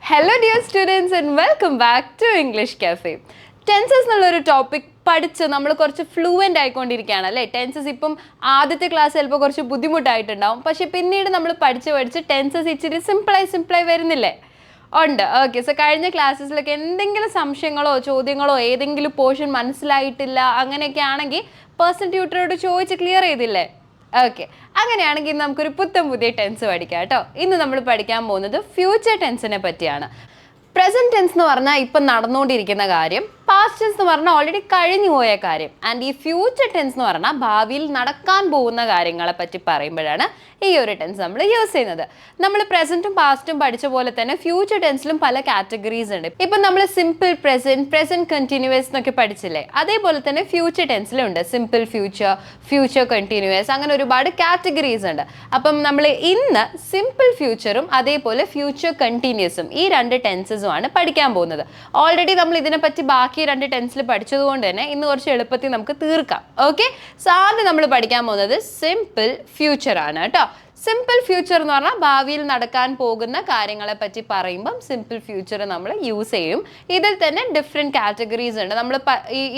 Hello dear students and welcome back to English Cafe. Tenses എന്നുള്ളൊരു topic പഠിച്ച് നമ്മൾ കുറച്ച് ഫ്ലൂവൻ്റ് ആയിക്കൊണ്ടിരിക്കുകയാണ് അല്ലേ. ടെൻസസ് ഇപ്പം ആദ്യത്തെ ക്ലാസ് ചിലപ്പോൾ കുറച്ച് ബുദ്ധിമുട്ടായിട്ടുണ്ടാവും, പക്ഷേ പിന്നീട് നമ്മൾ പഠിച്ച് ടെൻസസ് ഇച്ചിരി സിമ്പിളായി വരുന്നില്ലേ? ഉണ്ട്. ഓക്കെ, സോ കഴിഞ്ഞ ക്ലാസ്സസിലൊക്കെ എന്തെങ്കിലും സംശയങ്ങളോ ചോദ്യങ്ങളോ ഏതെങ്കിലും പോർഷൻ മനസ്സിലായിട്ടില്ല അങ്ങനെയൊക്കെ ആണെങ്കിൽ പേഴ്സണൽ ട്യൂട്ടറോട് ചോദിച്ച് ക്ലിയർ ചെയ്തില്ലേ? ഓക്കെ, അങ്ങനെയാണെങ്കിൽ നമുക്കൊരു പുതിയ ടെൻസ് പഠിക്കാം കേട്ടോ. ഇന്ന് നമ്മൾ പഠിക്കാൻ പോകുന്നത് ഫ്യൂച്ചർ ടെൻസിനെ പറ്റിയാണ്. പ്രസന്റ് ടെൻസ് എന്ന് പറഞ്ഞാൽ ഇപ്പം നടന്നുകൊണ്ടിരിക്കുന്ന കാര്യം, പാസ്റ്റ് ടെൻസ് എന്ന് പറഞ്ഞാൽ ഓൾറെഡി കഴിഞ്ഞു പോയ കാര്യം, ആൻഡ് ഈ ഫ്യൂച്ചർ ടെൻസ് എന്ന് പറഞ്ഞാൽ ഭാവിയിൽ നടക്കാൻ പോകുന്ന കാര്യങ്ങളെ പറ്റി പറയുമ്പോഴാണ് ഈ ഒരു ടെൻസ് നമ്മൾ യൂസ് ചെയ്യുന്നത്. നമ്മൾ പ്രസന്റും പാസ്റ്റും പഠിച്ച പോലെ തന്നെ ഫ്യൂച്ചർ ടെൻസിലും പല കാറ്റഗറീസ് ഉണ്ട്. ഇപ്പം നമ്മൾ സിമ്പിൾ പ്രസന്റ്, പ്രസന്റ് കണ്ടിന്യൂസ് എന്നൊക്കെ പഠിച്ചില്ലേ, അതേപോലെ തന്നെ ഫ്യൂച്ചർ ടെൻസിലും ഉണ്ട്. സിമ്പിൾ ഫ്യൂച്ചർ, ഫ്യൂച്ചർ കണ്ടിന്യൂസ്, അങ്ങനെ ഒരുപാട് കാറ്റഗറീസ് ഉണ്ട്. അപ്പം നമ്മൾ ഇന്ന് സിമ്പിൾ ഫ്യൂച്ചറും അതേപോലെ ഫ്യൂച്ചർ കണ്ടിന്യൂസും ഈ രണ്ട് ടെൻസസും ആണ് പഠിക്കാൻ പോകുന്നത്. ഓൾറെഡി നമ്മൾ ഇതിനെപ്പറ്റി ബാക്കി രണ്ട് ടെൻസിൽ പഠിച്ചതുകൊണ്ട് തന്നെ ഇന്ന് കുറച്ച് എളുപ്പത്തിൽ നമുക്ക് തീർക്കാം. ഓക്കെ, സോ ആദ്യം നമ്മൾ പഠിക്കാൻ പോകുന്നത് സിമ്പിൾ ഫ്യൂച്ചർ ആണ് കേട്ടോ. സിമ്പിൾ ഫ്യൂച്ചർ എന്ന് പറഞ്ഞാൽ ഭാവിയിൽ നടക്കാൻ പോകുന്ന കാര്യങ്ങളെ പറ്റി പറയുമ്പം സിമ്പിൾ ഫ്യൂച്ചർ നമ്മൾ യൂസ് ചെയ്യും. ഇതിൽ തന്നെ ഡിഫറെൻറ്റ് കാറ്റഗറീസ് ഉണ്ട്. നമ്മൾ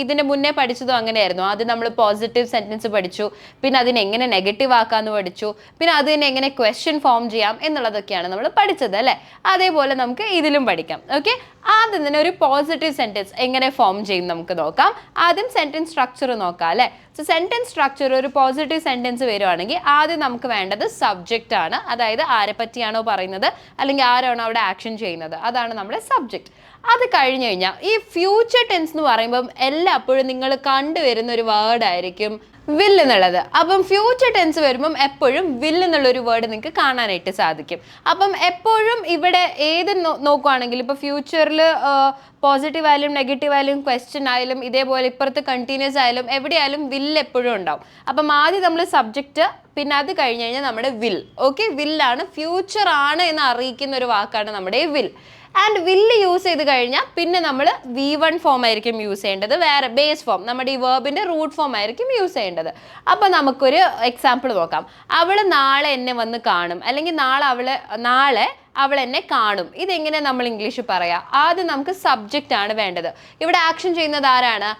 ഇതിന് മുന്നേ പഠിച്ചതും അങ്ങനെയായിരുന്നു. ആദ്യം നമ്മൾ പോസിറ്റീവ് സെൻറ്റൻസ് പഠിച്ചു, പിന്നെ അതിനെങ്ങനെ നെഗറ്റീവ് ആക്കാമെന്ന് പഠിച്ചു, പിന്നെ അതിനെ എങ്ങനെ ക്വസ്റ്റ്യൻ ഫോം ചെയ്യാം എന്നുള്ളതൊക്കെയാണ് നമ്മൾ പഠിച്ചത് അല്ലേ. അതേപോലെ നമുക്ക് ഇതിലും പഠിക്കാം. ഓക്കെ, ആദ്യം തന്നെ ഒരു പോസിറ്റീവ് സെൻറ്റൻസ് എങ്ങനെ ഫോം ചെയ്യും നമുക്ക് നോക്കാം. ആദ്യം സെൻറ്റൻസ് സ്ട്രക്ചർ നോക്കാം അല്ലേ. സോ സെൻറ്റൻസ് സ്ട്രക്ചർ ഒരു പോസിറ്റീവ് സെൻറ്റൻസ് വരുവാണെങ്കിൽ ആദ്യം നമുക്ക് വേണ്ടത് സബ്ജക്റ്റ് ആണ്. അതായത് ആരെ പറ്റിയാണോ പറയുന്നത് അല്ലെങ്കിൽ ആരാണോ അവിടെ ആക്ഷൻ ചെയ്യുന്നത്, അതാണ് നമ്മുടെ സബ്ജക്റ്റ്. അത് കഴിഞ്ഞ് കഴിഞ്ഞാൽ ഈ ഫ്യൂച്ചർ ടെൻസ് എന്ന് പറയുമ്പം എല്ലായ്പ്പോഴും നിങ്ങൾ കണ്ടുവരുന്ന ഒരു വേർഡ് ആയിരിക്കും വിൽ എന്നുള്ളത്. അപ്പം ഫ്യൂച്ചർ ടെൻസ് വരുമ്പം എപ്പോഴും വിൽ എന്നുള്ളൊരു വേർഡ് നിങ്ങൾക്ക് കാണാനായിട്ട് സാധിക്കും. അപ്പം എപ്പോഴും ഇവിടെ ഏത് നോക്കുവാണെങ്കിലും ഇപ്പോൾ ഫ്യൂച്ചറിൽ പോസിറ്റീവ് ആയാലും നെഗറ്റീവ് ആയാലും ക്വസ്റ്റ്യൻ ആയാലും ഇതേപോലെ ഇപ്പുറത്ത് കണ്ടിന്യൂസ് ആയാലും എവിടെയായാലും വിൽ എപ്പോഴും ഉണ്ടാവും. അപ്പം ആദ്യം നമ്മൾ സബ്ജക്റ്റ്, പിന്നെ അത് കഴിഞ്ഞ് കഴിഞ്ഞാൽ നമ്മുടെ വിൽ. ഓക്കെ, വില്ലാണ്, ഫ്യൂച്ചർ ആണ് എന്ന് അറിയിക്കുന്ന ഒരു വാക്കാണ് നമ്മുടെ വിൽ. ആൻഡ് വില്ല് യൂസ് ചെയ്ത് കഴിഞ്ഞാൽ പിന്നെ നമ്മൾ V1 ഫോം ആയിരിക്കും യൂസ് ചെയ്യേണ്ടത്, വേറെ ബേസ് ഫോം, നമ്മുടെ ഈ വേർബിൻ്റെ റൂട്ട് ഫോം ആയിരിക്കും യൂസ് ചെയ്യേണ്ടത്. അപ്പോൾ നമുക്കൊരു എക്സാമ്പിൾ നോക്കാം. അവൾ നാളെ എന്നെ വന്ന് കാണും, അല്ലെങ്കിൽ നാളെ അവൾ എന്നെ കാണും. ഇതെങ്ങനെ നമ്മൾ ഇംഗ്ലീഷിൽ പറയാം? ആദ്യം നമുക്ക് സബ്ജക്റ്റ് ആണ് വേണ്ടത്. ഇവിടെ ആക്ഷൻ ചെയ്യുന്നത് ആരാണ്?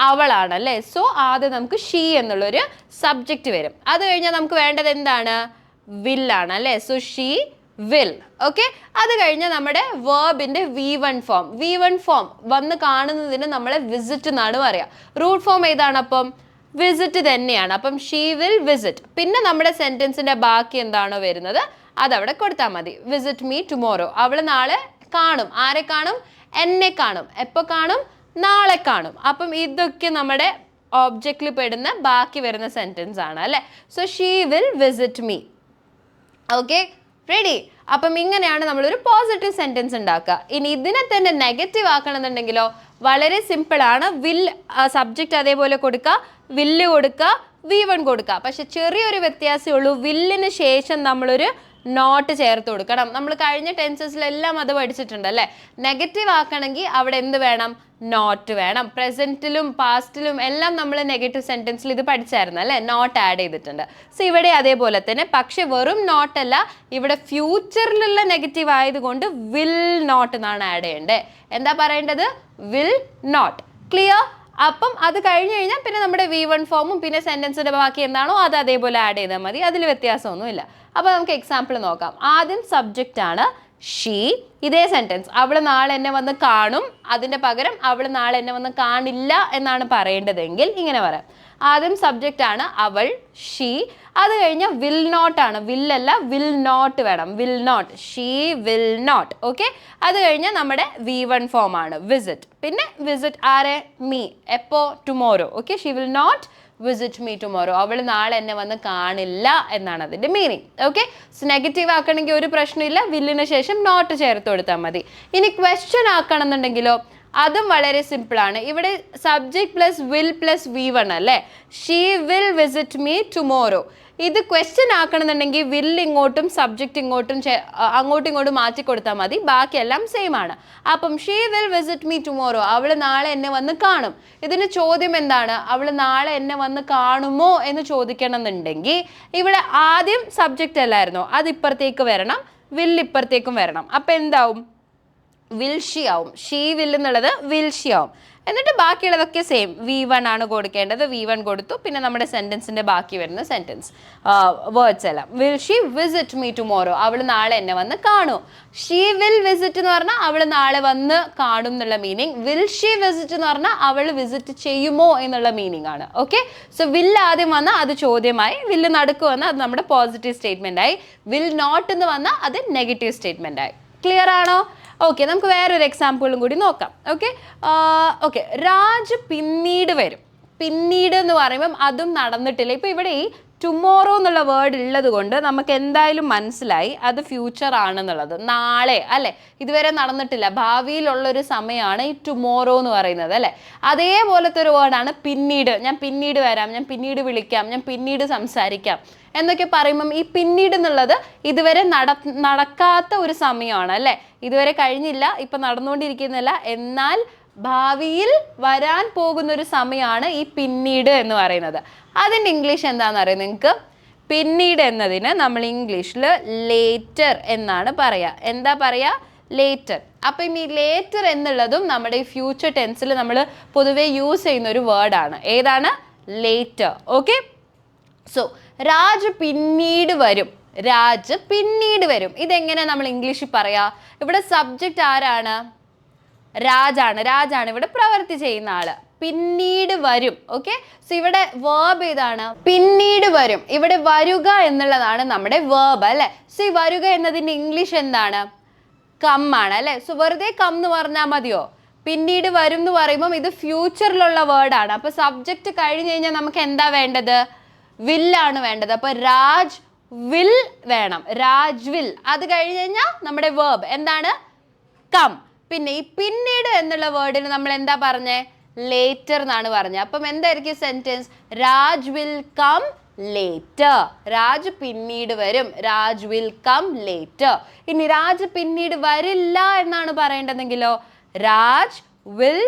അവളാണ് അല്ലേ. സോ ആദ്യം നമുക്ക് ഷീ എന്നുള്ളൊരു സബ്ജക്റ്റ് വരും. അത് കഴിഞ്ഞാൽ നമുക്ക് വേണ്ടത് എന്താണ്? വില്ലാണ് അല്ലേ. So she will. ഓക്കെ, അത് കഴിഞ്ഞാൽ നമ്മുടെ വേർബിൻ്റെ V1 ഫോം വന്ന് കാണുന്നതിന് നമ്മളെ വിസിറ്റ് എന്നാണ് പറയുക. റൂട്ട് ഫോം ഏതാണ്? അപ്പം വിസിറ്റ് തന്നെയാണ്. അപ്പം ഷീ വിൽ വിസിറ്റ്. പിന്നെ നമ്മുടെ സെൻറ്റൻസിൻ്റെ ബാക്കി എന്താണോ വരുന്നത് അതവിടെ കൊടുത്താൽ മതി. Visit me tomorrow. അവൾ നാളെ കാണും. ആരെ കാണും? എന്നെ കാണും. എപ്പോൾ കാണും? നാളെ കാണും. അപ്പം ഇതൊക്കെ നമ്മുടെ ഓബ്ജക്റ്റിൽ പെടുന്ന ബാക്കി വരുന്ന സെൻറ്റൻസ് ആണ് അല്ലേ. So she will visit me. Okay, ready. അപ്പം ഇങ്ങനെയാണ് നമ്മളൊരു പോസിറ്റീവ് സെൻറ്റൻസ് ഉണ്ടാക്കുക. ഇനി ഇതിനെ തന്നെ നെഗറ്റീവ് ആക്കണമെന്നുണ്ടെങ്കിലോ വളരെ സിമ്പിളാണ്. വിൽ സബ്ജക്റ്റ് അതേപോലെ കൊടുക്കുക, വില്ല് കൊടുക്കുക, V1 കൊടുക്കുക. പക്ഷെ ചെറിയൊരു വ്യത്യാസമേ ഉള്ളൂ. വില്ലിന് ശേഷം നമ്മളൊരു നോട്ട് ചേർത്ത് കൊടുക്കണം. നമ്മൾ കഴിഞ്ഞ ടെൻസസിലെല്ലാം അത് പഠിച്ചിട്ടുണ്ട് അല്ലേ. നെഗറ്റീവ് ആക്കണമെങ്കിൽ അവിടെ എന്ത് വേണം? നോട്ട് വേണം. പ്രസൻറ്റിലും പാസ്റ്റിലും എല്ലാം നമ്മൾ നെഗറ്റീവ് സെൻറ്റൻസിൽ ഇത് പഠിച്ചായിരുന്നു അല്ലേ, നോട്ട് ആഡ് ചെയ്തിട്ടുണ്ട്. സോ ഇവിടെ അതേപോലെ തന്നെ, പക്ഷെ വെറും നോട്ടല്ല, ഇവിടെ ഫ്യൂച്ചറിലുള്ള നെഗറ്റീവ് ആയതുകൊണ്ട് വിൽ നോട്ട് എന്നാണ് ആഡ് ചെയ്യേണ്ടത്. എന്താ പറയേണ്ടത്? Will not. ക്ലിയർ? അപ്പം അത് കഴിഞ്ഞ് കഴിഞ്ഞാൽ പിന്നെ നമ്മുടെ V1 ഫോമും പിന്നെ സെൻറ്റൻസിൻ്റെ ബാക്കി എന്താണോ അത് അതേപോലെ ആഡ് ചെയ്താൽ മതി. അതിൽ വ്യത്യാസമൊന്നുമില്ല. അപ്പോൾ നമുക്ക് എക്സാമ്പിൾ നോക്കാം. ആദ്യം സബ്ജക്റ്റ് ആണ് ഷീ. ഇതേ സെൻറ്റൻസ് അവൾ നാളെ എന്നെ വന്ന് കാണും, അതിൻ്റെ പകരം അവൾ നാളെ എന്നെ വന്ന് കാണില്ല എന്നാണ് പറയേണ്ടതെങ്കിൽ ഇങ്ങനെ പറയാം. ആദ്യം സബ്ജക്റ്റ് ആണ് അവൾ, ഷീ. അത് കഴിഞ്ഞാൽ വിൽ നോട്ട് ആണ്, വില്ലല്ല വിൽ നോട്ട് വേണം. Will not, she will not. Okay, അത് കഴിഞ്ഞാൽ നമ്മുടെ V1 ഫോം ആണ് വിസിറ്റ്. പിന്നെ വിസിറ്റ് ആരെ? മീ. എപ്പോൾ? Tomorrow. Okay, she will not visit me tomorrow. അവൾ നാളെ എന്നെ വന്ന് കാണില്ല എന്നാണ് അതിൻ്റെ മീനിങ്. ഓക്കെ, സോ നെഗറ്റീവ് ആക്കണമെങ്കിൽ ഒരു പ്രശ്നമില്ല, വില്ലിന് ശേഷം നോട്ട് ചേർത്ത് കൊടുത്താൽ മതി. ഇനി ക്വസ്റ്റ്യൻ ആക്കണം എന്നുണ്ടെങ്കിലോ അതും വളരെ സിമ്പിളാണ്. ഇവിടെ subject plus will plus V1 അല്ലേ. She will visit me tomorrow. ഇത് ക്വസ്റ്റ്യൻ ആക്കണമെന്നുണ്ടെങ്കിൽ വില്ല് ഇങ്ങോട്ടും സബ്ജക്റ്റ് ഇങ്ങോട്ടും അങ്ങോട്ടും ഇങ്ങോട്ടും മാറ്റി കൊടുത്താൽ മതി. ബാക്കിയെല്ലാം സെയിം ആണ്. അപ്പം she will visit me tomorrow. അവൾ നാളെ എന്നെ വന്ന് കാണും. ഇതിന് ചോദ്യം എന്താണ്? അവൾ നാളെ എന്നെ വന്ന് കാണുമോ എന്ന് ചോദിക്കണം എന്നുണ്ടെങ്കിൽ ഇവിടെ ആദ്യം സബ്ജക്റ്റ് അല്ലായിരുന്നോ, അത് ഇപ്പുറത്തേക്ക് വരണം, വില്ല് ഇപ്പുറത്തേക്കും വരണം. അപ്പം എന്താവും? വിൽ ഷി ആവും. ഷീ വിൽ എന്നുള്ളത് വിൽ ഷി ആവും. എന്നിട്ട് ബാക്കിയുള്ളതൊക്കെ സെയിം. V1 ആണ് കൊടുക്കേണ്ടത്, V1 കൊടുത്തു. പിന്നെ നമ്മുടെ സെൻറ്റൻസിൻ്റെ ബാക്കി വരുന്ന സെൻറ്റൻസ് വേർഡ്സ് എല്ലാം. Will she visit me tomorrow? അവൾ നാളെ എന്നെ വന്ന് കാണൂ. ഷീ വിൽ വിസിറ്റ് എന്ന് പറഞ്ഞാൽ അവൾ നാളെ വന്ന് കാണും എന്നുള്ള മീനിങ്. വിൽ ഷീ വിസിറ്റ് എന്ന് പറഞ്ഞാൽ അവൾ വിസിറ്റ് ചെയ്യുമോ എന്നുള്ള മീനിങ് ആണ്. ഓക്കെ, സോ വിൽ ആദ്യം വന്നാൽ അത് ചോദ്യമായി, വില്ല് നടുക്ക് വന്നാൽ അത് നമ്മുടെ പോസിറ്റീവ് സ്റ്റേറ്റ്മെൻ്റ് ആയി, വിൽ നോട്ട് എന്ന് വന്നാൽ അത് നെഗറ്റീവ് സ്റ്റേറ്റ്മെൻ്റ് ആയി. ക്ലിയർ ആണോ? ഓക്കെ, നമുക്ക് വേറൊരു എക്സാമ്പിളും കൂടി നോക്കാം. ഓക്കെ, രാജ് പിന്നീട് വരും. പിന്നീട് എന്ന് പറയുമ്പം അതും നടന്നിട്ടില്ല. ഇപ്പോൾ ഇവിടെ ഈ ടുമോറോ എന്നുള്ള വേർഡ് ഉള്ളത് കൊണ്ട് നമുക്ക് എന്തായാലും മനസ്സിലായി അത് ഫ്യൂച്ചർ ആണെന്നുള്ളത്. നാളെ അല്ലേ, ഇതുവരെ നടന്നിട്ടില്ല, ഭാവിയിലുള്ളൊരു സമയമാണ് ഈ ടുമോറോ എന്ന് പറയുന്നത് അല്ലേ. അതേപോലത്തെ ഒരു വേർഡാണ് പിന്നീട്. ഞാൻ പിന്നീട് വരാം, ഞാൻ പിന്നീട് വിളിക്കാം, ഞാൻ പിന്നീട് സംസാരിക്കാം എന്നൊക്കെ പറയുമ്പം ഈ പിന്നീട് എന്നുള്ളത് ഇതുവരെ നടക്കാത്ത ഒരു സമയമാണ് അല്ലേ. ഇതുവരെ കഴിഞ്ഞില്ല, ഇപ്പം നടന്നുകൊണ്ടിരിക്കുന്നില്ല, എന്നാൽ ഭാവിയിൽ വരാൻ പോകുന്ന ഒരു സമയമാണ് ഈ പിന്നീട് എന്ന് പറയുന്നത്. അതിൻ്റെ ഇംഗ്ലീഷ് എന്താണെന്ന് അറിയാം നിങ്ങൾക്ക്? പിന്നീട് എന്നതിന് നമ്മൾ ഇംഗ്ലീഷിൽ ലേറ്റർ എന്നാണ് പറയുക. എന്താ പറയുക? ലേറ്റർ. അപ്പം ഈ ലേറ്റർ എന്നുള്ളതും നമ്മുടെ ഈ ഫ്യൂച്ചർ ടെൻസിൽ നമ്മൾ പൊതുവേ യൂസ് ചെയ്യുന്ന ഒരു വേർഡാണ്. ഏതാണ്? ലേറ്റർ. ഓക്കെ, സോ രാജ് പിന്നീട് വരും. രാജ് പിന്നീട് വരും. ഇതെങ്ങനെ നമ്മൾ ഇംഗ്ലീഷിൽ പറയാ? ഇവിടെ സബ്ജക്റ്റ് ആരാണ്? രാജാണ്. രാജാണ് ഇവിടെ പ്രവൃത്തി ചെയ്യുന്ന ആള്. പിന്നീട് വരും. ഓക്കെ, സോ ഇവിടെ വേർബ് ഏതാണ്? പിന്നീട് വരും. ഇവിടെ വരുക എന്നുള്ളതാണ് നമ്മുടെ വേർബ് അല്ലേ. സോ ഈ വരുക എന്നതിൻ്റെ ഇംഗ്ലീഷ് എന്താണ്? കം ആണ് അല്ലേ. സോ വെറുതെ കം എന്ന് പറഞ്ഞാൽ മതിയോ? പിന്നീട് വരും എന്ന് പറയുമ്പം ഇത് ഫ്യൂച്ചറിലുള്ള വേർഡാണ്. അപ്പോൾ സബ്ജക്റ്റ് കഴിഞ്ഞ് കഴിഞ്ഞാൽ നമുക്ക് എന്താ വേണ്ടത്? വില്ലാണ് വേണ്ടത്. അപ്പോൾ രാജ് വിൽ വേണം. രാജ് വിൽ. അത് കഴിഞ്ഞ് കഴിഞ്ഞാൽ നമ്മുടെ വേർബ് എന്താണ്? കം. പിന്നെ ഈ പിന്നീട് എന്നുള്ള വേർഡിന് നമ്മൾ എന്താ പറഞ്ഞേ? ലേറ്റർ എന്നാണ് പറഞ്ഞത്. അപ്പം എന്തായിരിക്കും sentence? Raj will come later. Raj പിന്നീട് വരും. Raj will come later. ഇനി രാജ് പിന്നീട് വരില്ല എന്നാണ് പറയേണ്ടതെങ്കിലോ? Raj will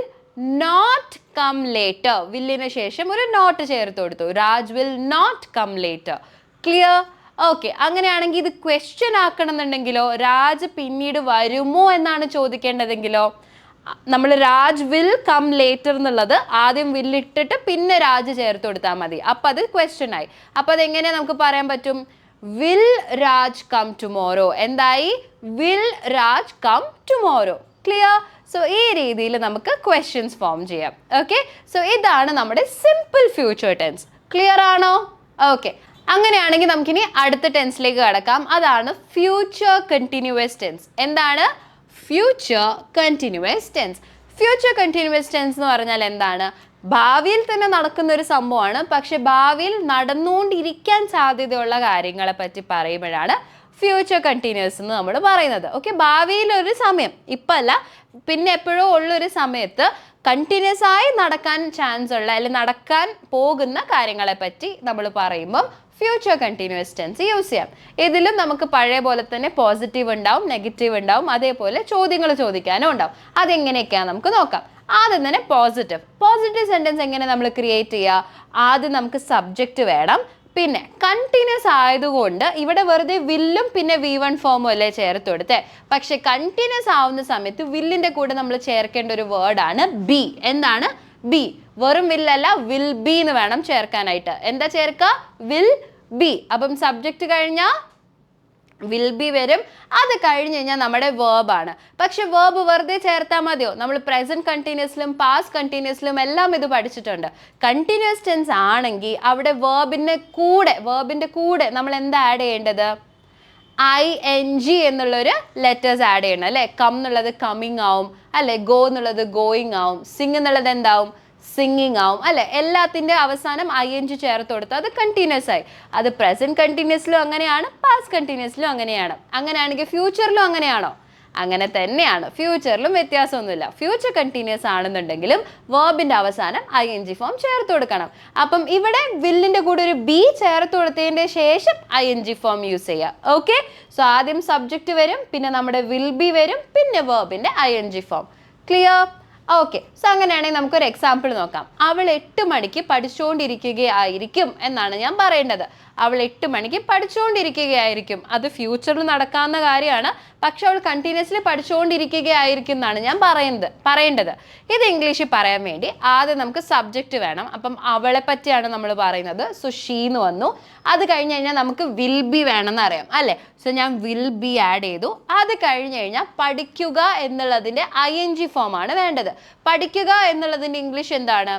not come later. വില്ലിന് ശേഷം ഒരു നോട്ട് ചേർത്ത് കൊടുത്തു. Raj will not come later. Clear? Okay, അങ്ങനെയാണെങ്കിൽ ഇത് ക്വസ്റ്റ്യൻ ആക്കണം എന്നുണ്ടെങ്കിലോ? രാജ് പിന്നീട് വരുമോ എന്നാണ് ചോദിക്കേണ്ടതെങ്കിലോ നമ്മൾ രാജ് വിൽ കം ലേറ്റർ എന്നുള്ളത് ആദ്യം വില്ലിട്ടിട്ട് പിന്നെ രാജ് ചേർത്ത് കൊടുത്താൽ മതി. അപ്പം അത് ക്വസ്റ്റ്യൻ ആയി. അപ്പം അതെങ്ങനെ നമുക്ക് പറയാൻ പറ്റും? Will Raj come tomorrow. എന്തായി? Will Raj come tomorrow. Clear? So ഈ രീതിയിൽ നമുക്ക് ക്വസ്റ്റ്യൻസ് ഫോം ചെയ്യാം. ഓക്കെ, സോ ഇതാണ് നമ്മുടെ സിമ്പിൾ ഫ്യൂച്ചർ ടെൻസ്. ക്ലിയർ ആണോ? ഓക്കെ, അങ്ങനെയാണെങ്കിൽ നമുക്കിനി അടുത്ത ടെൻസിലേക്ക് കടക്കാം. അതാണ് ഫ്യൂച്ചർ കണ്ടിന്യൂവസ് ടെൻസ്. എന്താണ്? Future continuous tense. Future continuous tense എന്ന് പറഞ്ഞാൽ എന്താണ്? ഭാവിയിൽ തന്നെ നടക്കുന്ന ഒരു സംഭവമാണ്, പക്ഷെ ഭാവിയിൽ നടന്നുകൊണ്ടിരിക്കാൻ സാധ്യതയുള്ള കാര്യങ്ങളെ പറ്റി പറയുമ്പോഴാണ് ഫ്യൂച്ചർ കണ്ടിന്യൂസ് എന്ന് നമ്മൾ പറയുന്നത്. ഓക്കെ, ഭാവിയിലൊരു സമയം, ഇപ്പം അല്ല, പിന്നെ എപ്പോഴോ ഉള്ളൊരു സമയത്ത് കണ്ടിന്യൂസ് ആയി നടക്കാൻ ചാൻസ് ഉള്ള അല്ലെങ്കിൽ നടക്കാൻ പോകുന്ന കാര്യങ്ങളെ പറ്റി നമ്മൾ പറയുമ്പം ഫ്യൂച്ചർ കണ്ടിന്യൂസ് ടെൻസ് യൂസ് ചെയ്യാം. ഇതിലും നമുക്ക് പഴയ പോലെ തന്നെ പോസിറ്റീവ് ഉണ്ടാവും, നെഗറ്റീവ് ഉണ്ടാവും, അതേപോലെ ചോദ്യങ്ങൾ ചോദിക്കാനും ഉണ്ടാവും. അതെങ്ങനെയൊക്കെയാണ് നമുക്ക് നോക്കാം. ആദ്യം തന്നെ പോസിറ്റീവ് സെൻറ്റൻസ് എങ്ങനെ നമ്മൾ ക്രിയേറ്റ് ചെയ്യുക? ആദ്യം നമുക്ക് സബ്ജക്റ്റ് വേണം. പിന്നെ കണ്ടിന്യൂസ് ആയതുകൊണ്ട് ഇവിടെ വെറുതെ വില്ലും പിന്നെ V1 ഫോമും അല്ലേ ചേർത്ത് കൊടുത്തേ. പക്ഷെ കണ്ടിന്യൂസ് ആവുന്ന സമയത്ത് വില്ലിൻ്റെ കൂടെ നമ്മൾ ചേർക്കേണ്ട ഒരു വേർഡാണ് ബി. എന്താണ്? ബി. വെറും വില്ലല്ല, വിൽ ബി എന്ന് വേണം ചേർക്കാനായിട്ട്. എന്താ ചേർക്കുക? Will be. അപ്പം സബ്ജക്റ്റ് കഴിഞ്ഞാൽ വിൽ ബി വരും. അത് കഴിഞ്ഞ് കഴിഞ്ഞാൽ നമ്മുടെ വേർബാണ്. പക്ഷെ വേർബ് വെറുതെ ചേർത്താൽ മതിയോ? നമ്മൾ പ്രസന്റ് കണ്ടിന്യൂസിലും പാസ്റ്റ് കണ്ടിന്യൂസിലും എല്ലാം ഇത് പഠിച്ചിട്ടുണ്ട്. കണ്ടിന്യൂസ് ടെൻസ് ആണെങ്കിൽ അവിടെ വേർബിൻ്റെ കൂടെ നമ്മൾ എന്താ ആഡ് ചെയ്യേണ്ടത്? ING എന്നുള്ളൊരു ലെറ്റേഴ്സ് ആഡ് ചെയ്യണം അല്ലേ. കം എന്നുള്ളത് കമ്മിങ് ആവും അല്ലേ, ഗോ എന്നുള്ളത് ഗോയിങ് ആവും, സിംഗ് എന്നുള്ളത് എന്താവും? സിംഗിങ് ആവും അല്ലേ. എല്ലാത്തിൻ്റെ അവസാനം ING ചേർത്ത് കൊടുത്താൽ അത് കണ്ടിന്യൂസ് ആയി. അത് പ്രസന്റ് കണ്ടിന്യൂസിലും അങ്ങനെയാണ്, പാസ്റ്റ് കണ്ടിന്യൂസിലും അങ്ങനെയാണ്. അങ്ങനെയാണെങ്കിൽ ഫ്യൂച്ചറിലും അങ്ങനെയാണോ? അങ്ങനെ തന്നെയാണ്. ഫ്യൂച്ചറിലും വ്യത്യാസമൊന്നുമില്ല. ഫ്യൂച്ചർ കണ്ടിന്യൂസ് ആണെന്നുണ്ടെങ്കിലും വേർബിൻ്റെ അവസാനം ING ഫോം ചേർത്ത് കൊടുക്കണം. അപ്പം ഇവിടെ വില്ലിൻ്റെ കൂടെ ഒരു ബി ചേർത്ത് കൊടുത്തതിൻ്റെ ശേഷം ING ഫോം യൂസ് ചെയ്യുക. ഓക്കെ, സോ ആദ്യം സബ്ജക്റ്റ് വരും, പിന്നെ നമ്മുടെ വിൽ ബി വരും, പിന്നെ വേർബിൻ്റെ ING form. Clear? Okay, so അങ്ങനെയാണെങ്കിൽ നമുക്കൊരു എക്സാമ്പിൾ നോക്കാം. അവൾ 8 മണിക്ക് പഠിച്ചുകൊണ്ടിരിക്കുകയായിരിക്കും എന്നാണ് ഞാൻ പറയേണ്ടത്. അവൾ 8 മണിക്ക് പഠിച്ചുകൊണ്ടിരിക്കുകയായിരിക്കും. അത് ഫ്യൂച്ചറിൽ നടക്കാവുന്ന കാര്യമാണ്, പക്ഷെ അവൾ കണ്ടിന്യൂസ്ലി പഠിച്ചുകൊണ്ടിരിക്കുകയായിരിക്കും എന്നാണ് ഞാൻ പറയേണ്ടത്. ഇത് ഇംഗ്ലീഷിൽ പറയാൻ വേണ്ടി ആദ്യം നമുക്ക് സബ്ജക്റ്റ് വേണം. അപ്പം അവളെ പറ്റിയാണ് നമ്മൾ പറയുന്നത്. സോ ഷീ എന്ന് വന്നു. അത് കഴിഞ്ഞ് കഴിഞ്ഞാൽ നമുക്ക് വിൽ ബി വേണമെന്ന് അറിയാം അല്ലേ? സോ ഞാൻ വിൽ ബി ആഡ് ചെയ്തു. അത് കഴിഞ്ഞ് കഴിഞ്ഞാൽ പഠിക്കുക എന്നുള്ളതിൻ്റെ ING ഫോമാണ് വേണ്ടത്. പഠിക്കുക എന്നുള്ളതിൻ്റെ ഇംഗ്ലീഷ് എന്താണ്?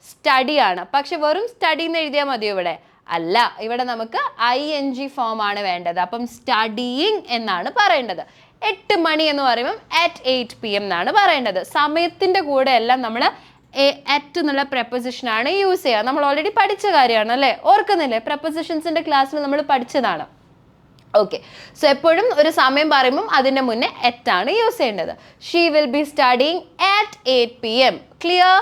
സ്റ്റഡി ആണ്. പക്ഷെ വെറും സ്റ്റഡി എന്ന് എഴുതിയാൽ മതിയോ ഇവിടെ? അല്ല, ഇവിടെ നമുക്ക് ING ഫോമാണ് വേണ്ടത്. അപ്പം സ്റ്റഡിയിങ് എന്നാണ് പറയേണ്ടത്. 8 മണി എന്ന് പറയുമ്പം at 8 PM എന്നാണ് പറയേണ്ടത്. സമയത്തിൻ്റെ കൂടെ എല്ലാം നമ്മൾ at എന്നുള്ള പ്രപ്പോസിഷനാണ് യൂസ് ചെയ്യുക. നമ്മൾ ഓൾറെഡി പഠിച്ച കാര്യമാണ് അല്ലേ? ഓർക്കുന്നില്ലേ? പ്രപ്പോസിഷൻസിൻ്റെ ക്ലാസ്സിൽ നമ്മൾ പഠിച്ചതാണ്. ഓക്കെ, സോ എപ്പോഴും ഒരു സമയം പറയുമ്പം അതിൻ്റെ മുന്നേ at ആണ് യൂസ് ചെയ്യേണ്ടത്. She will be studying at 8 PM. Clear?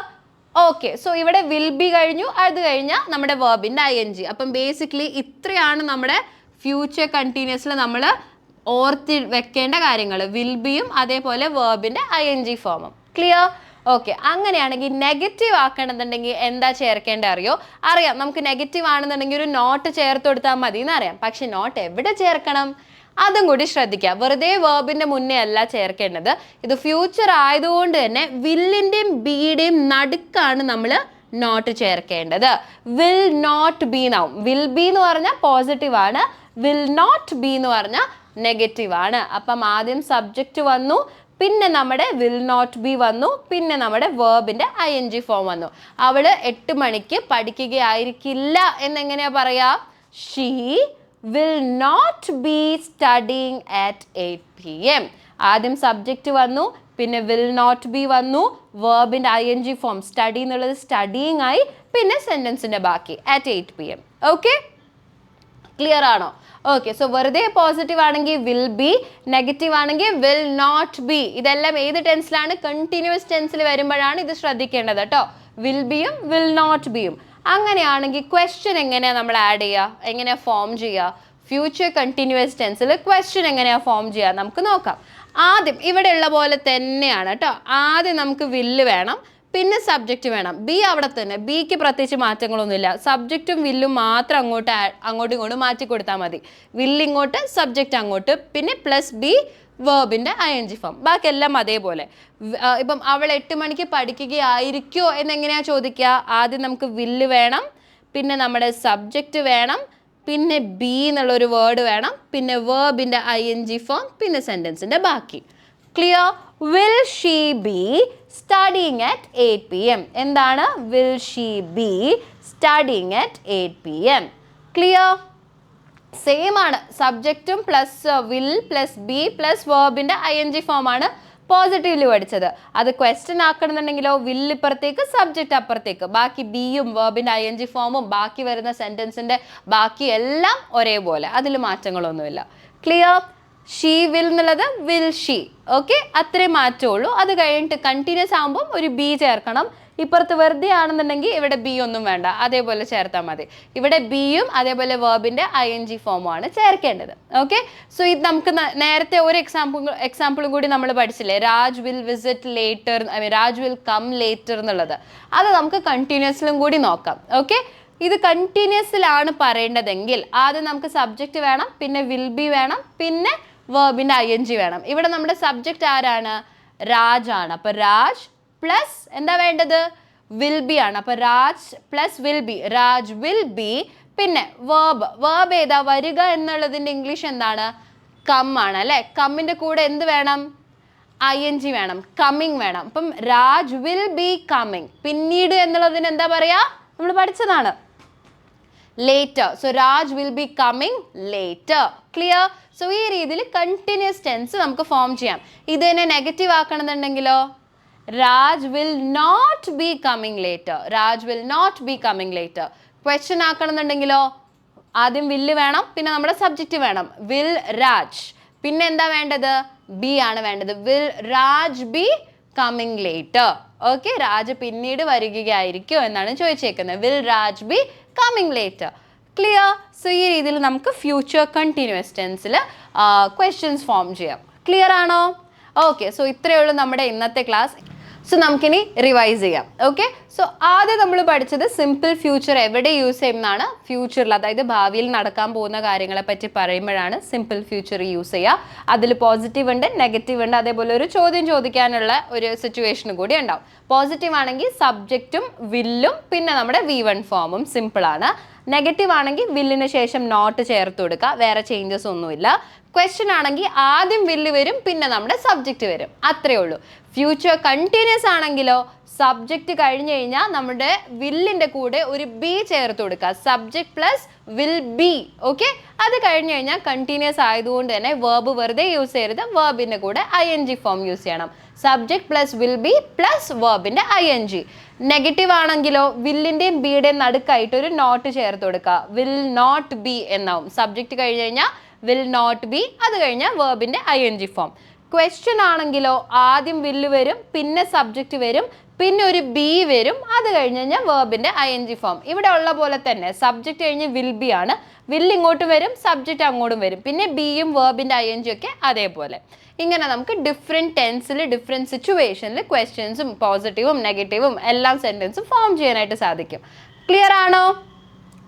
Okay, so ഇവിടെ വിൽ ബി കഴിഞ്ഞു. അത് കഴിഞ്ഞാൽ നമ്മുടെ വേർബിൻ്റെ ING. അപ്പം ബേസിക്കലി ഇത്രയാണ് നമ്മുടെ ഫ്യൂച്ചർ കണ്ടിന്യൂസിൽ നമ്മൾ ഓർത്തി വെക്കേണ്ട കാര്യങ്ങൾ. വിൽ ബിയും അതേപോലെ വേർബിൻ്റെ ING ഫോമും. ക്ലിയർ? ഓക്കെ, അങ്ങനെയാണെങ്കിൽ നെഗറ്റീവ് ആക്കണമെന്നുണ്ടെങ്കിൽ എന്താ ചേർക്കേണ്ടത് അറിയാം. നമുക്ക് നെഗറ്റീവ് ആണെന്നുണ്ടെങ്കിൽ ഒരു നോട്ട് ചേർത്ത് കൊടുത്താൽ മതി എന്നറിയാം. പക്ഷെ നോട്ട് എവിടെ ചേർക്കണം അതും കൂടി ശ്രദ്ധിക്കുക. വെറുതെ വേർബിൻ്റെ മുന്നേ അല്ല ചേർക്കേണ്ടത്. ഇത് ഫ്യൂച്ചർ ആയതുകൊണ്ട് തന്നെ വില്ലിൻ്റെയും ബിയുടെയും നടുക്കാണ് നമ്മൾ നോട്ട് ചേർക്കേണ്ടത്. വിൽ നോട്ട് ബി എന്നാവും. വിൽ ബി എന്ന് പറഞ്ഞാൽ പോസിറ്റീവ് ആണ്, വിൽ നോട്ട് ബി എന്ന് പറഞ്ഞാൽ നെഗറ്റീവ് ആണ്. അപ്പം ആദ്യം സബ്ജക്റ്റ് വന്നു, പിന്നെ നമ്മുടെ വിൽ നോട്ട് ബി വന്നു, പിന്നെ നമ്മുടെ വേർബിൻ്റെ ING ഫോം വന്നു. അവൾ 8 മണിക്ക് പഠിക്കുകയായിരിക്കില്ല എന്നെങ്ങനെയാ പറയാ? She will not be studying at 8 PM. ആദ്യം സബ്ജക്റ്റ് വന്നു, പിന്നെ വിൽ നോട്ട് ബി വന്നു, വേർബിൻ്റെ ING ഫോം സ്റ്റഡി എന്നുള്ളത് സ്റ്റഡിയിങ് ആയി, പിന്നെ സെൻറ്റൻസിൻ്റെ ബാക്കി at 8 PM. ഓക്കെ, ക്ലിയർ ആണോ? ഓക്കെ, സോ വെറുതെ പോസിറ്റീവ് ആണെങ്കിൽ വിൽ ബി, നെഗറ്റീവ് ആണെങ്കിൽ വിൽ നോട്ട് ബി. ഇതെല്ലാം ഏത് ടെൻസിലാണ്? കണ്ടിന്യൂസ് ടെൻസിൽ വരുമ്പോഴാണ് ഇത് ശ്രദ്ധിക്കേണ്ടത് കേട്ടോ. വിൽ ബിയും വിൽ നോട്ട് ബിയും. അങ്ങനെയാണെങ്കിൽ ക്വസ്റ്റ്യൻ എങ്ങനെയാണ് നമ്മൾ ആഡ് ചെയ്യുക, എങ്ങനെയാണ് ഫോം ചെയ്യുക? ഫ്യൂച്ചർ കണ്ടിന്യൂസ് ടെൻസിൽ ക്വസ്റ്റ്യൻ എങ്ങനെയാണ് ഫോം ചെയ്യുക നമുക്ക് നോക്കാം. ആദ്യം ഇവിടെയുള്ള പോലെ തന്നെയാണ് കേട്ടോ. ആദ്യം നമുക്ക് വില്ല് വേണം, പിന്നെ സബ്ജക്റ്റ് വേണം. ബി അവിടെ തന്നെ. ബിക്ക് പ്രത്യേകിച്ച് മാറ്റങ്ങളൊന്നുമില്ല. സബ്ജക്റ്റും വില്ലും മാത്രം അങ്ങോട്ടും ഇങ്ങോട്ടും മാറ്റി കൊടുത്താൽ മതി. വില്ല് ഇങ്ങോട്ട്, സബ്ജക്റ്റ് അങ്ങോട്ട്, പിന്നെ പ്ലസ് ബി വേർബിൻ്റെ ING ഫോം. ബാക്കിയെല്ലാം അതേപോലെ. ഇപ്പം അവൾ 8 മണിക്ക് പഠിക്കുകയായിരിക്കുമോ എന്നെങ്ങനെയാണ് ചോദിക്കുക? ആദ്യം നമുക്ക് വില്ല് വേണം, പിന്നെ നമ്മുടെ സബ്ജക്റ്റ് വേണം, പിന്നെ ബി എന്നുള്ളൊരു വേർഡ് വേണം, പിന്നെ വേർബിൻ്റെ ING ഫോം, പിന്നെ സെൻറ്റൻസിൻ്റെ ബാക്കി. Clear? Will she be studying at 8 PM. എന്താണ്? Will she be studying at 8 PM. Clear? Same ആണ്. സബ്ജക്റ്റും plus will plus be plus വേർബിൻ്റെ ING ഫോമാണ് പോസിറ്റീവ്ലി പഠിച്ചത്. അത് ക്വസ്റ്റ്യൻ ആക്കണമെന്നുണ്ടെങ്കിലോ വില്ല് ഇപ്പുറത്തേക്ക്, സബ്ജക്റ്റ് അപ്പുറത്തേക്ക്. ബാക്കി ബിയും വേർബിൻ്റെ ING ഫോമും ബാക്കി വരുന്ന സെൻറ്റൻസിൻ്റെ ബാക്കി എല്ലാം ഒരേപോലെ, അതിൽ മാറ്റങ്ങളൊന്നുമില്ല. ക്ലിയർ? ഷീ വിൽ എന്നുള്ളത് വിൽ ഷീ. ഓക്കെ, അത്രേ മാറ്റമുള്ളൂ. അത് കഴിഞ്ഞിട്ട് കണ്ടിന്യൂസ് ആകുമ്പം ഒരു ബി ചേർക്കണം. ഇപ്പുറത്ത് വെറുതെ ആണെന്നുണ്ടെങ്കിൽ ഇവിടെ ബി ഒന്നും വേണ്ട, അതേപോലെ ചേർത്താൽ മതി. ഇവിടെ ബിയും അതേപോലെ വേർബിൻ്റെ ING ഫോമുമാണ് ചേർക്കേണ്ടത്. ഓക്കെ, സോ ഇത് നമുക്ക് നേരത്തെ ഒരു എക്സാമ്പിളും കൂടി നമ്മൾ പഠിച്ചില്ലേ? Raj will visit later, Raj will come later എന്നുള്ളത്. അത് നമുക്ക് കണ്ടിന്യൂസിലും കൂടി നോക്കാം. ഓക്കെ, ഇത് കണ്ടിന്യൂസിലാണ് പറയേണ്ടതെങ്കിൽ ആദ്യം നമുക്ക് സബ്ജക്റ്റ് വേണം, പിന്നെ വിൽ ബി വേണം, പിന്നെ വേർബിൻ്റെ ING വേണം. ഇവിടെ നമ്മുടെ സബ്ജക്റ്റ് ആരാണ്? രാജാണ്. അപ്പോൾ രാജ് പ്ലസ് എന്താ വേണ്ടത്? വിൽ ബി ആണ്. അപ്പോൾ Raj plus will B, Raj will be. പിന്നെ വേർബ് ഏതാ? വരിക എന്നുള്ളതിൻ്റെ ഇംഗ്ലീഷ് എന്താണ്? കം ആണ് അല്ലേ? കമ്മിൻ്റെ കൂടെ എന്ത് വേണം? ING വേണം, കമ്മിങ് വേണം. അപ്പം രാജ് വിൽ ബി കമ്മിങ്. പിന്നീട് എന്നുള്ളതിന് എന്താ പറയുക? നമ്മൾ പഠിച്ചതാണ് later. So Raj will be coming later. Clear? So ഈ രീതിയിൽ കണ്ടിന്യൂസ് ടെൻസ് നമുക്ക് ഫോം ചെയ്യാം. ഇതിനെ നെഗറ്റീവ് ആക്കണമെന്നുണ്ടെങ്കിലോ Raj will not be coming later. Raj will not be coming later. Question ആക്കണമെന്നുണ്ടെങ്കിലോ ആദ്യം വില്ല് വേണം, പിന്നെ നമ്മുടെ സബ്ജക്റ്റ് വേണം. വിൽ രാജ്. പിന്നെ എന്താ വേണ്ടത്? ബി ആണ് വേണ്ടത്. Will Raj be coming later. Okay, Raj പിന്നീട് വരികയായിരിക്കും എന്നാണ് ചോദിച്ചേക്കുന്നത്. Will Raj be coming later. Clear? So ഈ രീതിയിൽ നമുക്ക് ഫ്യൂച്ചർ കണ്ടിന്യൂസ് ടെൻസിൽ ക്വസ്റ്റ്യൻസ് ഫോം ചെയ്യാം. ക്ലിയർ ആണോ? ഓക്കെ, സോ ഇത്രയേ ഉള്ളൂ നമ്മുടെ ഇന്നത്തെ ക്ലാസ്. സോ നമുക്കിനി റിവൈസ് ചെയ്യാം. ഓക്കെ, സോ ആദ്യം നമ്മൾ പഠിച്ചത് സിമ്പിൾ ഫ്യൂച്ചർ എവിടെ യൂസ് ചെയ്യുന്നതാണ്, ഫ്യൂച്ചറിൽ അതായത് ഭാവിയിൽ നടക്കാൻ പോകുന്ന കാര്യങ്ങളെ പറ്റി പറയുമ്പോഴാണ് സിമ്പിൾ ഫ്യൂച്ചർ യൂസ് ചെയ്യുക. അതിൽ പോസിറ്റീവ് ഉണ്ട്, നെഗറ്റീവ് ഉണ്ട്, അതേപോലെ ഒരു ചോദ്യം ചോദിക്കാനുള്ള ഒരു സിറ്റുവേഷൻ കൂടി ഉണ്ടാവും. പോസിറ്റീവ് ആണെങ്കിൽ സബ്ജക്റ്റും വില്ലും പിന്നെ നമ്മുടെ V1 ഫോമും സിമ്പിളാണ്. നെഗറ്റീവ് ആണെങ്കിൽ വില്ലിന് ശേഷം നോട്ട് ചേർത്ത് കൊടുക്കുക, വേറെ ചേഞ്ചസ് ഒന്നുമില്ല. ക്വസ്റ്റ്യൻ ആണെങ്കിൽ ആദ്യം വില്ല് വരും പിന്നെ നമ്മുടെ സബ്ജക്റ്റ് വരും, അത്രയേ ഉള്ളൂ. ഫ്യൂച്ചർ കണ്ടിന്യൂസ് ആണെങ്കിലോ സബ്ജക്റ്റ് കഴിഞ്ഞ് കഴിഞ്ഞാൽ നമ്മുടെ വില്ലിൻ്റെ കൂടെ ഒരു ബി ചേർത്ത് കൊടുക്കുക, subject plus will B. Okay, അത് കഴിഞ്ഞ് കഴിഞ്ഞാൽ കണ്ടിന്യൂസ് ആയതുകൊണ്ട് തന്നെ വേർബ് വെറുതെ യൂസ് ചെയ്യരുത്, വേർബിൻ്റെ കൂടെ ING ഫോം യൂസ് ചെയ്യണം. Subject plus will be plus വേർബിൻ്റെ ING. നെഗറ്റീവ് ആണെങ്കിലോ വില്ലിൻ്റെയും ബിയുടെയും നടുക്കായിട്ട് ഒരു നോട്ട് ചേർത്ത് കൊടുക്കുക, വിൽ നോട്ട് ബി എന്നാവും. സബ്ജക്റ്റ് കഴിഞ്ഞ് കഴിഞ്ഞാൽ വിൽ നോട്ട് ബി, അത് കഴിഞ്ഞാൽ വേർബിൻ്റെ ING ഫോം. ക്വസ്റ്റ്യൻ ആണെങ്കിലോ ആദ്യം വില്ല് വരും പിന്നെ സബ്ജക്റ്റ് വരും പിന്നെ ഒരു ബി വരും, അത് കഴിഞ്ഞ് കഴിഞ്ഞാൽ വേർബിൻ്റെ ING ഫോം. ഇവിടെ ഉള്ള പോലെ തന്നെ സബ്ജക്റ്റ് കഴിഞ്ഞ് വിൽ ബി ആണ്, വില്ല് ഇങ്ങോട്ട് വരും സബ്ജക്റ്റ് അങ്ങോട്ടും വരും, പിന്നെ ബിയും വേർബിൻ്റെ ING ഒക്കെ അതേപോലെ. ഇങ്ങനെ നമുക്ക് ഡിഫറെൻറ്റ് ടെൻസിൽ ഡിഫറെൻറ്റ് സിറ്റുവേഷനിൽ ക്വസ്റ്റ്യൻസും പോസിറ്റീവും നെഗറ്റീവും എല്ലാം സെൻറ്റൻസും ഫോം ചെയ്യാനായിട്ട് സാധിക്കും. ക്ലിയർ ആണോ?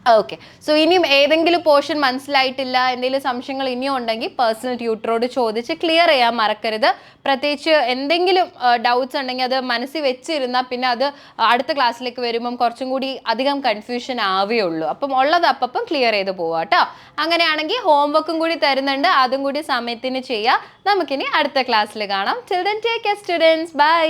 ഓക്കെ, സോ ഇനിയും ഏതെങ്കിലും പോർഷൻ മനസ്സിലായിട്ടില്ല, എന്തെങ്കിലും സംശയങ്ങൾ ഇനിയും ഉണ്ടെങ്കിൽ പേഴ്സണൽ ട്യൂട്ടറോട് ചോദിച്ച് ക്ലിയർ ചെയ്യാൻ മറക്കരുത്. പ്രത്യേകിച്ച് എന്തെങ്കിലും ഡൗട്ട്സ് ഉണ്ടെങ്കിൽ അത് മനസ്സിൽ വെച്ചിരുന്നാൽ പിന്നെ അത് അടുത്ത ക്ലാസ്സിലേക്ക് വരുമ്പം കുറച്ചും കൂടി അധികം കൺഫ്യൂഷൻ ആവുകയുള്ളൂ. അപ്പം ഉള്ളത് അപ്പം ക്ലിയർ ചെയ്ത് പോവാം കേട്ടോ. അങ്ങനെയാണെങ്കിൽ ഹോംവർക്കും കൂടി തരുന്നുണ്ട്, അതും കൂടി സമയത്തിന് ചെയ്യുക. നമുക്കിനി അടുത്ത ക്ലാസ്സിൽ കാണാം. Till then take care students, by.